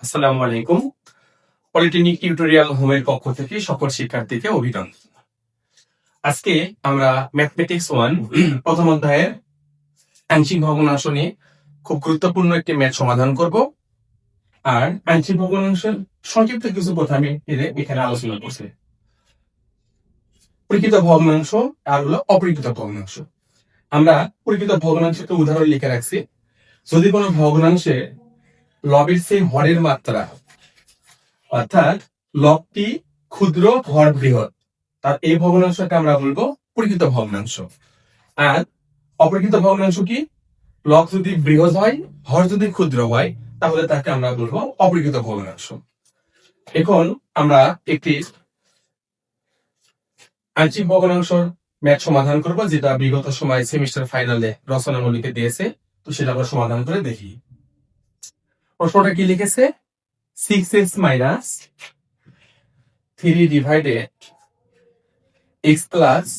আসসালামু আলাইকুম। Polytechnic tutorial হোমের পক্ষ থেকে সকল শিক্ষার্থীকে অভিনন্দন। আজকে আমরা ম্যাথমেটিক্স 1 প্রথম অধ্যায়ের আংশিক ভগ্নাংশ নিয়ে খুব গুরুত্বপূর্ণ একটি ম্যাথ সমাধান করব। আর আংশিক ভগ্নাংশের সংক্ষিপ্ত কিছু কথা আমি এখানে আলোচনা করছি। প্রকৃত ভগ্নাংশ আর হলো অপ্রকৃত ভগ্নাংশ। আমরা প্রকৃত ভগ্নাংশকে উদাহরণ লিখে রাখছি। যদি কোনো ভগ্নাংশে লবের চেয়ে হরের মাত্রা, অর্থাৎ লবটি ক্ষুদ্র হর বৃহৎ, তার এই ভগ্নাংশকে আমরা বলবো প্রকৃত ভগ্নাংশ। আর অপ্রকৃত ভগ্নাংশ কি? লব যদি বৃহৎ হয়, হর যদি ক্ষুদ্র হয়, তাহলে তাকে আমরা বলবো অপ্রকৃত ভগ্নাংশ। এখন আমরা একটি আংশিক ভগ্নাংশ ম্যাথ সমাধান করব, যেটা বিগত সময় সেমিস্টার ফাইনালে রচনামূলিকে দিয়েছে। তো সেটা আমরা সমাধান করে দেখি। প্রশ্নটা কি লিখেছে? 6x minus 3 divided x plus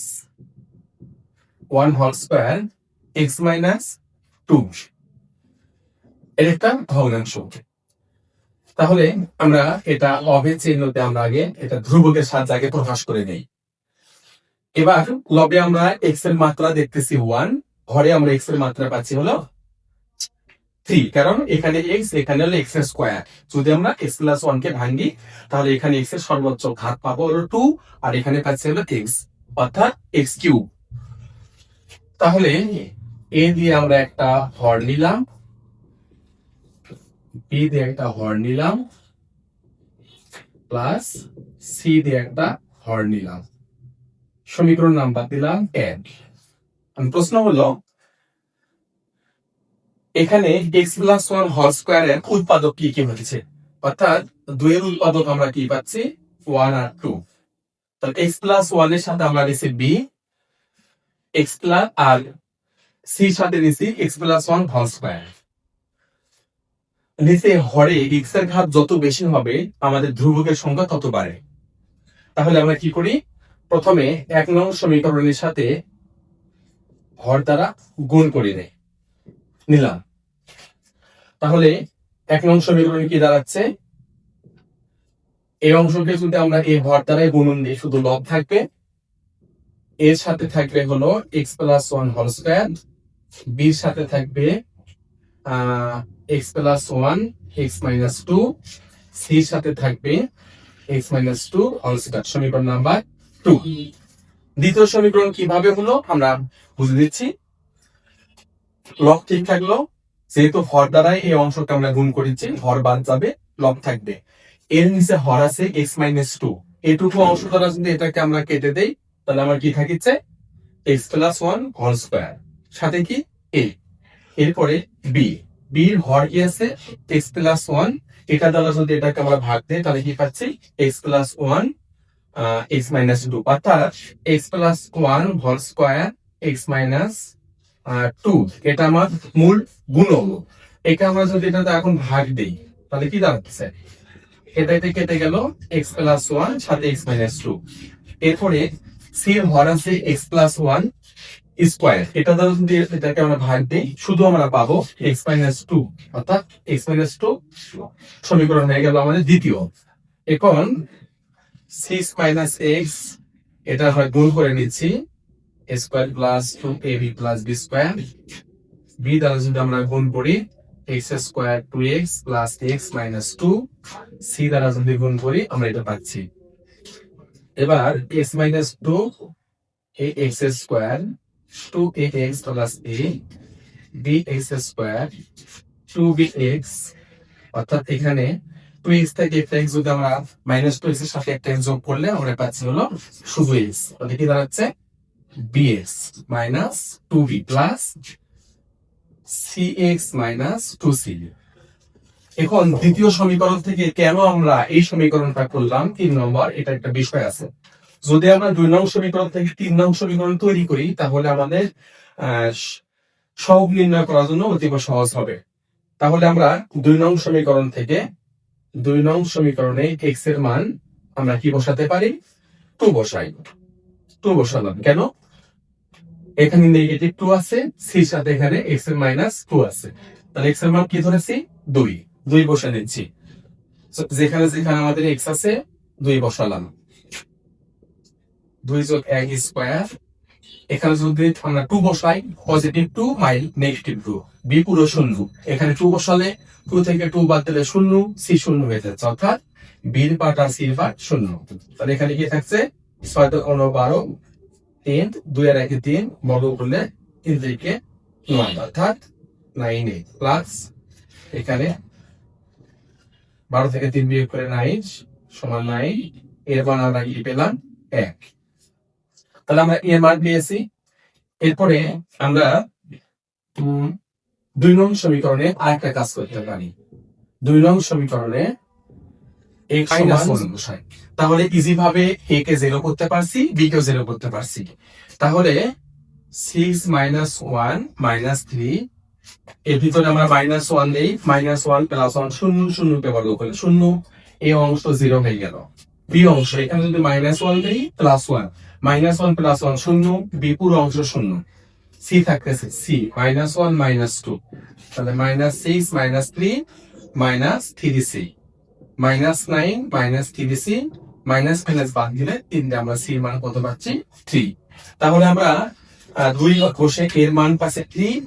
1 whole square x minus 2 এর একটা ভগ্নাংশ। তাহলে আমরা এটা লবের চিহ্নতে আমরা আগে এটা ধ্রুবকের সাহায্যে আগে প্রকাশ করে নেই। এবার লবে আমরা x এর মাত্রা দেখতেছি 1, হরে আমরা x এর মাত্রা পাচ্ছি হলো 3, কারণ এখানে x, এখানে হলো x এর স্কয়ার। যদি আমরা x প্লাস 1 কে ভাঙি, তাহলে এখানে x এর সর্বোচ্চ ঘাত পাবো হলো 2, আর এখানে পাচ্ছি হলো x, অর্থাৎ x কিউব। তাহলে a দিয়ে আমরা একটা হর নিলাম, b দিয়ে একটা হর নিলাম, প্লাস c দিয়ে একটা হর নিলাম। সমীকরণ নাম্বার দিলাম 10। প্রশ্ন হলো এখানে x প্লাস 1 হোল স্কয়ারের উৎপাদক কি কি হয়েছে, অর্থাৎ 2 এর উৎপাদক আমরা কি পাচ্ছি 1 আর 2। তাহলে x প্লাস 1 এর সাথে আমরা নিছি b, x প্লাস আর c সাথে নিছি x প্লাস 1 হোল স্কয়ার। নিচে হরে x এর ঘাত যত বেশি হবে আমাদের ধ্রুবকের সংখ্যা তত বাড়ে। তাহলে আমরা কি করি? প্রথমে 1 নং সমীকরণের সাথে হর দ্বারা গুণ করে নিলাম। তাহলে 1 নং সমীকরণে কি দাঁড়াচ্ছে? এই অংশকে যদি আমরা এই হর দ্বারাই গুণন দিই, শুধু লব থাকবে, এর সাথে থাকবে হলো x plus 1 whole square, b এর সাথে থাকবে x plus 1 x minus 2, c এর সাথে থাকবে x মাইনাস 2 হোল স্কয়ার। সমীকরণ নাম্বার 2। দ্বিতীয় সমীকরণ কিভাবে হলো আমরা বুঝে দিচ্ছি। লব ঠিক থাকলো, যেহেতু হর দ্বারাই এই অংশকে আমরা গুণ করেছি, হর বাদ যাবে, লব থাকবে। এর নিচে হর আছে x মাইনাস 2, এটুকু অংশ দ্বারা যদি এটাকে আমরা কেটে দেই, তাহলে আমার কি থাকিচ্ছে x প্লাস 1 হোল স্কয়ার, সাথে কি a। এরপরে b, b এর হর কি আছে x প্লাস 1, এটা দ্বারা যদি এটাকে আমরা ভাগ দেই, তাহলে কি পাচ্ছি x প্লাস 1 x মাইনাস 2, অর্থাৎ x plus 1 whole square x minus 2, এটা আমার মূল গুণক। এটা আমরা যদি এটাতে এখন ভাগ দেই, তাহলে কি দাঁড়াচ্ছে? এটাতে কেটে গেল x প্লাস 1 সাথে x মাইনাস 2। এরপরে c এর হর আছে x প্লাস 1 স্কয়ার, এটা দ্বারা যদি এটাকে আমরা ভাগ দেই, শুধু আমরা পাবো x মাইনাস 2, অর্থাৎ x মাইনাস 2 সমীকরণ হয়ে গেল আমাদের দ্বিতীয়। এখন 6 মাইনাস x, এটা হয় গুণ করে নিচ্ছি, a square plus 2ab plus b square, b দ্বারা যদি আমরা গুণ করি x square 2x plus x minus 2, c দ্বারা যদি গুণ করি আমরা এটা পাচ্ছি। এবার x minus 2 x square 2ax plus a bx square 2bx, অর্থাৎ এখানে 2x থেকে একটা x যদি আমরা মাইনাস 2x এর সাথে একটা x যোগ করলে আমরা পাচ্ছি হলো শুধু x, তাহলে কি দাঁড়াচ্ছে bx minus 2b plus cx minus 2c। এখন দ্বিতীয় সমীকরণ থেকে কেন আমরা এই সমীকরণটা করলাম 3 নম্বর, এটা একটা বিষয় আছে। যদি আমরা 2 নং সমীকরণ থেকে 3 নং সমীকরণ তৈরি করি, তাহলে আমাদের সহগ নির্ণয় করার জন্য অতীব সহজ হবে। তাহলে আমরা 2 নং সমীকরণ থেকে 2 নং সমীকরণে x এর মান আমরা কি বসাতে পারি? 2 বসাই। 2 বসালাম কেন? এখানে নেগেটিভ 2 আছে, c এর সাথে এখানে x এর মাইনাস 2 আছে, তাহলে x এর মান কি ধরেছি 2 বসে নিচ্ছি। যেখানে যেখানে আমাদের এক্স আছে 2 বসালাম, 2 যোগ 1 স্কোয়ার। এখানে যদি আমরা 2 বসাই, পজিটিভ 2 মাইল নেগেটিভ 2, বি পুরো শূন্য। এখানে 2 বসালে 2 থেকে 2 বাদ দিলে 0, সি 0 হয়ে যাচ্ছে, অর্থাৎ বির পার্ট আর সির পার্ট 0। তাহলে এখানে কি থাকছে 6 × 12, 3, 2 আর 1 3, বর্গ করলে 3 থেকে 9, অর্থাৎ 9 প্লাস এখানে 12 থেকে 3 বিয়োগ করে 9 সমান 9। এর মান আমরা কি পেলাম 1। তাহলে আমরা এর মান পেয়েছি। এরপরে আমরা 2 নং সমীকরণে আরেকটা কাজ করতে পারি। 2 নং সমীকরণে x সমান বসাই, তাহলে ইজি ভাবে a কে 0 করতে পারছি, b কে 0 করতে পারছি। তাহলে 6 - 1 - 3, এর ভিতরে আমরা -1 দেই, -1 + 1 0, 0 কে বর্গ করলে 0, এই অংশ 0 হয়ে গেল। b অংশ এখানে যদি -1 দেই +1, -1 + 1 0, b পুরো অংশ 0। c থাকতেছে c -1 - 2, তাহলে -6 - 3 -3c, -9 -3c, মাইনাস বাদ দিলে 3 আমরা c এর মান কত পাচ্ছি 3। তাহলে আমরা 2 বসে এর মান পাচ্ছে 3,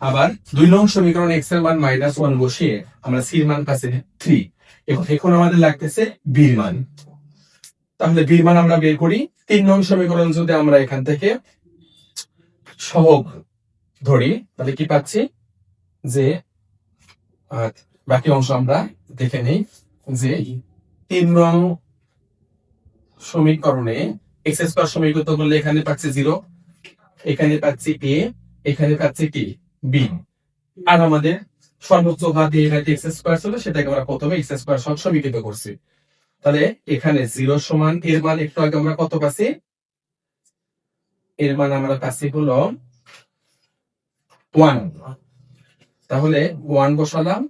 আবার 2 নং সমীকরণে x এর মান -1 বসিয়ে আমরা c এর মান পাচ্ছে 3। এখন আমাদের লাগতেছে b এর মান। তাহলে b এর মান আমরা বের করি। 3 নং সমীকরণ যদি আমরা এখান থেকে সহগ ধরি, তাহলে কি পাচ্ছি যে বাকি অংশ আমরা দেখে নেই যে 3 নং সমীকরণে x স্কয়ার সমীকৃত করলে এখানে পাচ্ছি 0, এখানে পাচ্ছি a, এখানে পাচ্ছি কি b, আর আমাদের সর্বোচ্চ ঘাত এখানে x স্কয়ার ছিল, সেটাকে আমরা প্রথমে x স্কয়ার সহ সমীকৃত করছি। তাহলে এখানে 0 সমান এর মান একটু আগে আমরা কত পাচ্ছি, এর মান আমরা পাচ্ছি হলো 1। তাহলে 1 বসালাম,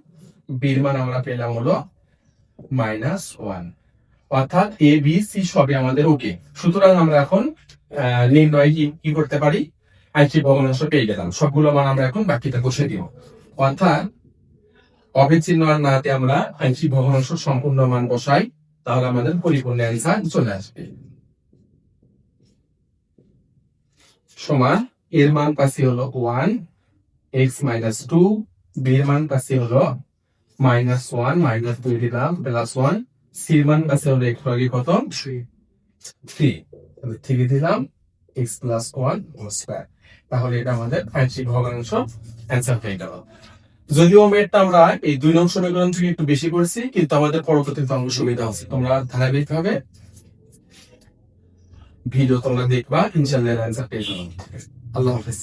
b এর মান আমরা পেলাম হলো -1, অর্থাৎ a b c সবই আমাদের ওকে। সুতরাং আমরা এখন নির্ণয় কি করতে পারি, আংশিক ভগ্নাংশ পেয়ে গেলাম। সবগুলো মান আমরা এখন বাকিটা বসে দিব, অর্থাৎ অবিচ্ছিন্ন আর নাতে আমরা আংশিক ভগ্নাংশ সম্পূর্ণ মান বসাই, তাহলে আমাদের পরিপূর্ণ অ্যান্সার চলে আসবে। সমান এর মান পাচ্ছি হলো 1, x - 2, b এর মান পাচ্ছি হলো -1, -2 দিলাম +1, c এর মান পাচ্ছি হলো একটু আগে কত 3, তাহলে 3 দিলাম x + 1 হোল স্কয়ার। তাহলে এটা আমাদের আংশিক ভগ্নাংশ অ্যান্সার হয়ে গেল। যদিও মেটটা আমরা এই 2 নং সমীকরণ থেকে একটু বেশি করেছি, কিন্তু আমাদের পরবর্তীতে অঙ্ক সুবিধা হচ্ছে। তোমরা ধারাবাহিকভাবে ভিডিও তোমরা দেখবা, ইনশাআল্লাহ অ্যান্সার পেয়ে যাবে। আল্লাহ হাফেজ।